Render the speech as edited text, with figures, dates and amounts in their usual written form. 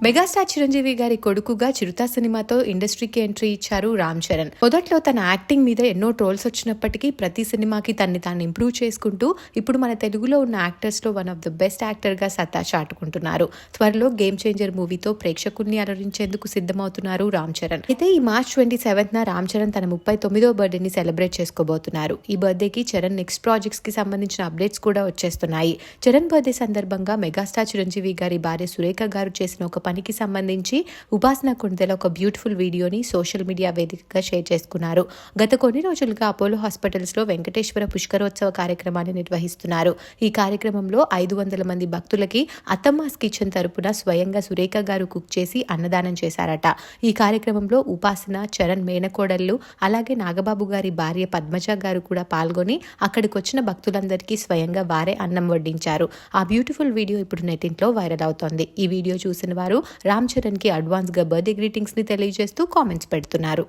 Megastar Chiranjeevi గారి కొడుకుగా చిరుత సినిమాతో ఇండస్ట్రీకి ఎంట్రీ ఇచ్చారు రామ్ చరణ్. మొదట్లో తన యాక్టింగ్ మీద ఎన్నో ట్రోల్స్ వచ్చినప్పటికీ ప్రతి సినిమాకి తన్ని తాను ఇంప్రూవ్ చేసుకుంటూ ఇప్పుడు మన తెలుగులో ఉన్న యాక్టర్స్ లో one of the best actor గా సత్తా చాటుకుంటున్నారు. త్వరలో గేమ్ చేంజర్ మూవీతో ప్రేక్షకుల్ని అలరించేందుకు సిద్ధమవుతున్నారు రామ్ చరణ్. అయితే ఈ మార్చ్ 27న రామ్ చరణ్ తన 39వ బర్త్డేని సెలబ్రేట్ చేసుకోబోతున్నారు. ఈ బర్త్డేకి చరణ్ నెక్స్ట్ ప్రాజెక్ట్స్ కి సంబంధించిన అప్డేట్స్ కూడా వచ్చేస్తున్నాయి. చరణ్ బర్త్డే సందర్భంగా మెగాస్టార్ చిరంజీవి గారి భార్య సురేఖ గారు చేసిన ఒక పనికి సంబంధించి ఉపాసన కుందెల ఒక బ్యూటిఫుల్ వీడియోని సోషల్ మీడియా వేదికగా షేర్ చేసుకున్నారు. గత కొన్ని రోజులుగా అపోలో హాస్పిటల్స్ లో వెంకటేశ్వర పుష్కరోత్సవ కార్యక్రమాన్ని నిర్వహిస్తున్నారు. ఈ కార్యక్రమంలో 500 మంది భక్తులకి అత్తమ్మాస్ కిచెన్ తరపున స్వయంగా సురేఖ గారు కుక్ చేసి అన్నదానం చేశారట. ఈ కార్యక్రమంలో ఉపాసన, చరణ్ మేనకోడళ్లు, అలాగే నాగబాబు గారి భార్య పద్మజ గారు కూడా పాల్గొని అక్కడికి వచ్చిన భక్తులందరికీ స్వయంగా వారే అన్నం వడ్డించారు. ఆ బ్యూటిఫుల్ వీడియో ఇప్పుడు నెట్టింట్లో వైరల్ అవుతోంది. ఈ వీడియో చూసిన వారు రామ్ చరణ్ కి అడ్వాన్స్ గా బర్త్డే గ్రీటింగ్స్ ని తెలియజేస్తూ కామెంట్స్ పెడుతున్నారు.